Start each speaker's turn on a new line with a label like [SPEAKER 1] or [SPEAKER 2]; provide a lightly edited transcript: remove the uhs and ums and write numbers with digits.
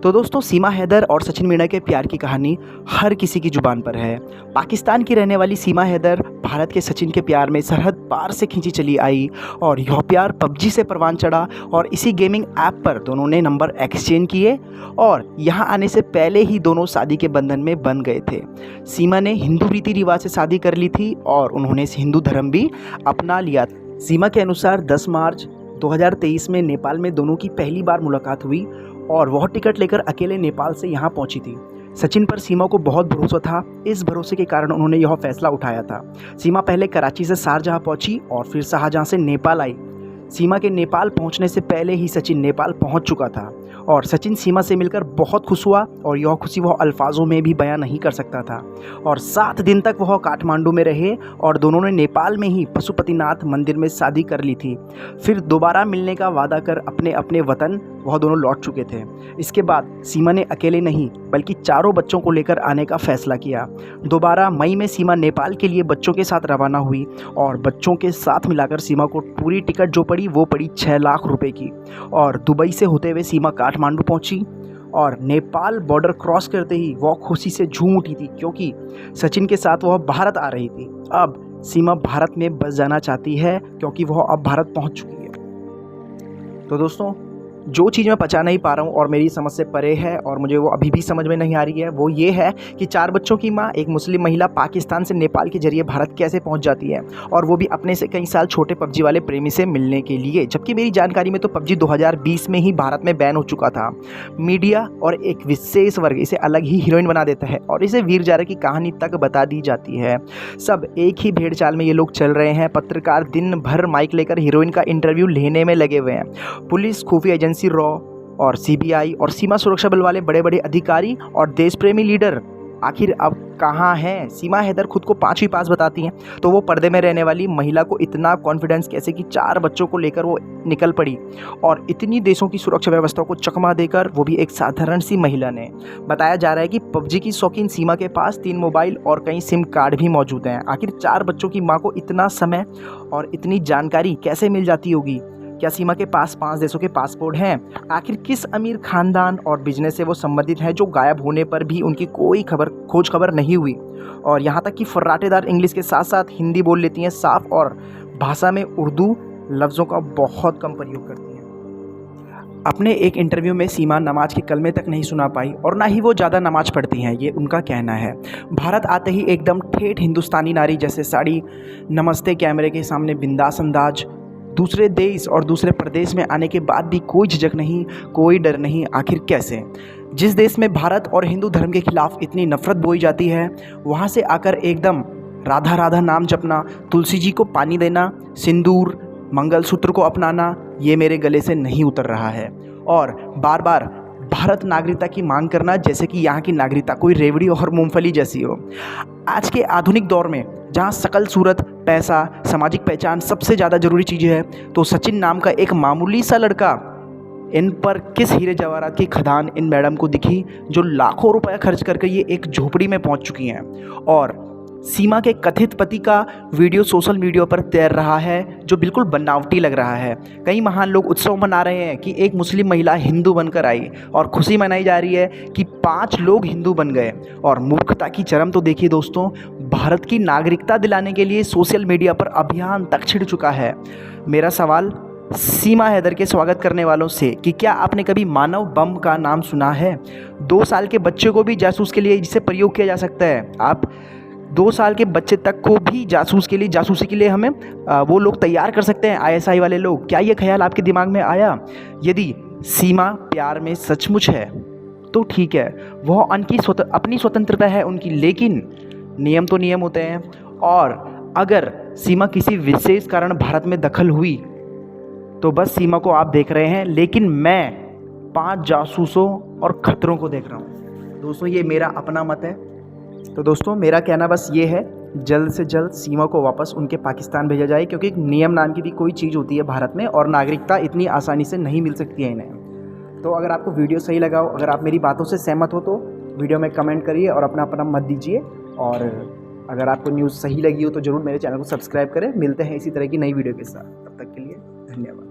[SPEAKER 1] तो दोस्तों, सीमा हैदर और सचिन मीणा के प्यार की कहानी हर किसी की ज़ुबान पर है। पाकिस्तान की रहने वाली सीमा हैदर भारत के सचिन के प्यार में सरहद पार से खींची चली आई और यह प्यार पबजी से परवान चढ़ा और इसी गेमिंग ऐप पर दोनों ने नंबर एक्सचेंज किए और यहाँ आने से पहले ही दोनों शादी के बंधन में बंध गए थे। सीमा ने हिंदू रीति रिवाज से शादी कर ली थी और उन्होंने हिंदू धर्म भी अपना लिया। सीमा के अनुसार 10 मार्च 2023 में नेपाल में दोनों की पहली बार मुलाकात हुई और वह टिकट लेकर अकेले नेपाल से यहाँ पहुंची थी। सचिन पर सीमा को बहुत भरोसा था। इस भरोसे के कारण उन्होंने यह फैसला उठाया था। सीमा पहले कराची से शारजहाँ पहुंची और फिर शाहजहाँ से नेपाल आई। सीमा के नेपाल पहुंचने से पहले ही सचिन नेपाल पहुंच चुका था और सचिन सीमा से मिलकर बहुत खुश हुआ और यह खुशी वह अल्फाजों में भी बयां नहीं कर सकता था। और 7 दिन तक वह काठमांडू में रहे और दोनों ने नेपाल में ही पशुपतिनाथ मंदिर में शादी कर ली थी। फिर दोबारा मिलने का वादा कर अपने अपने वतन वह दोनों लौट चुके थे। इसके बाद सीमा ने अकेले नहीं बल्कि चारों बच्चों को लेकर आने का फैसला किया। दोबारा मई में सीमा नेपाल के लिए बच्चों के साथ रवाना हुई और बच्चों के साथ मिलाकर सीमा को पूरी टिकट जो पड़ी वो पड़ी 6 लाख रुपए की। और दुबई से होते हुए सीमा काठमांडू पहुंची और नेपाल बॉर्डर क्रॉस करते ही वह खुशी से झूम उठी थी क्योंकि सचिन के साथ वह भारत आ रही थी। अब सीमा भारत में बस जाना चाहती है क्योंकि वह अब भारत पहुंच चुकी है। तो दोस्तों, जो चीज़ मैं पचा नहीं पा रहा हूँ और मेरी समझ से परे है और मुझे वो अभी भी समझ में नहीं आ रही है, वो ये है कि 4 बच्चों की माँ एक मुस्लिम महिला पाकिस्तान से नेपाल के जरिए भारत कैसे पहुँच जाती है और वो भी अपने से कई साल छोटे पबजी वाले प्रेमी से मिलने के लिए। जबकि मेरी जानकारी में तो पबजी 2020 में ही भारत में बैन हो चुका था। मीडिया और एक विशेष वर्ग इसे अलग ही हीरोइन बना देता है और इसे वीर जारा की कहानी तक बता दी जाती है। सब एक ही भेड़ चाल में ये लोग चल रहे हैं। पत्रकार दिन भर माइक लेकर हीरोइन का इंटरव्यू लेने में लगे हुए हैं। पुलिस, खुफिया एजेंसी, रॉ और सीबीआई और सीमा सुरक्षा बल वाले बड़े बड़े अधिकारी और देश प्रेमी लीडर आखिर अब कहाँ हैं? सीमा हैदर खुद को 5वीं पास बताती हैं, तो वो पर्दे में रहने वाली महिला को इतना कॉन्फिडेंस कैसे कि 4 बच्चों को लेकर वो निकल पड़ी और इतनी देशों की सुरक्षा व्यवस्था को चकमा देकर, वो भी एक साधारण सी महिला ने। बताया जा रहा है कि पबजी की शौकीन सीमा के पास 3 मोबाइल और कई सिम कार्ड भी मौजूद हैं। आखिर 4 बच्चों की माँ को इतना समय और इतनी जानकारी कैसे मिल जाती होगी? क्या सीमा के पास 5 देशों के पासपोर्ट हैं? आखिर किस अमीर खानदान और बिजनेस से वो संबंधित है जो गायब होने पर भी उनकी कोई खोज खबर नहीं हुई? और यहाँ तक कि फर्राटेदार इंग्लिश के साथ साथ हिंदी बोल लेती हैं साफ और भाषा में उर्दू लफ्ज़ों का बहुत कम प्रयोग करती हैं। अपने एक इंटरव्यू में सीमा नमाज के कलमे तक नहीं सुना पाई और ना ही वो ज़्यादा नमाज पढ़ती हैं, ये उनका कहना है। भारत आते ही एकदम ठेठ हिंदुस्तानी नारी जैसे साड़ी, नमस्ते कैमरे के सामने बिंदास अंदाज, दूसरे देश और दूसरे प्रदेश में आने के बाद भी कोई झिझक नहीं, कोई डर नहीं। आखिर कैसे? जिस देश में भारत और हिंदू धर्म के खिलाफ इतनी नफरत बोई जाती है, वहाँ से आकर एकदम राधा राधा नाम जपना, तुलसी जी को पानी देना, सिंदूर, मंगलसूत्र को अपनाना, ये मेरे गले से नहीं उतर रहा है। और बार बार भारत नागरिकता की मांग करना जैसे कि यहाँ की नागरिकता कोई रेवड़ी और मूंगफली जैसी हो। आज के आधुनिक दौर में जहाँ सकल सूरत, पैसा, सामाजिक पहचान सबसे ज़्यादा ज़रूरी चीज़ है, तो सचिन नाम का एक मामूली सा लड़का, इन पर किस हीरे जवाहरात की खदान इन मैडम को दिखी जो लाखों रुपए खर्च करके ये एक झोपड़ी में पहुंच चुकी हैं। और सीमा के कथित पति का वीडियो सोशल मीडिया पर तैर रहा है जो बिल्कुल बनावटी लग रहा है। कई महान लोग उत्सव मना रहे हैं कि एक मुस्लिम महिला हिंदू बनकर आई और खुशी मनाई जा रही है कि 5 लोग हिंदू बन गए। और मूर्खता की चरम तो देखिए दोस्तों, भारत की नागरिकता दिलाने के लिए सोशल मीडिया पर अभियान तक छिड़ चुका है। मेरा सवाल सीमा हैदर के स्वागत करने वालों से कि क्या आपने कभी मानव बम का नाम सुना है? 2 साल के बच्चे को भी जासूस के लिए जिसे प्रयोग किया जा सकता है। आप 2 साल के बच्चे तक को भी जासूसी के लिए हमें वो लोग तैयार कर सकते हैं, आईएसआई वाले लोग। क्या ये ख्याल आपके दिमाग में आया? यदि सीमा प्यार में सचमुच है तो ठीक है, वह अपनी स्वतंत्रता है उनकी, लेकिन नियम तो नियम होते हैं। और अगर सीमा किसी विशेष कारण भारत में दखल हुई तो बस सीमा को आप देख रहे हैं, लेकिन मैं 5 जासूसों और खतरों को देख रहा हूँ। दोस्तों, ये मेरा अपना मत है। तो दोस्तों, मेरा कहना बस ये है, जल्द से जल्द सीमा को वापस उनके पाकिस्तान भेजा जाए क्योंकि एक नियम नाम की भी कोई चीज़ होती है भारत में और नागरिकता इतनी आसानी से नहीं मिल सकती है इन्हें। तो अगर आपको वीडियो सही लगा हो, अगर आप मेरी बातों से सहमत हो तो वीडियो में कमेंट करिए और अपना मत दीजिए। और अगर आपको न्यूज़ सही लगी हो तो ज़रूर मेरे चैनल को सब्सक्राइब करें। मिलते हैं इसी तरह की नई वीडियो के साथ, तब तक के लिए धन्यवाद।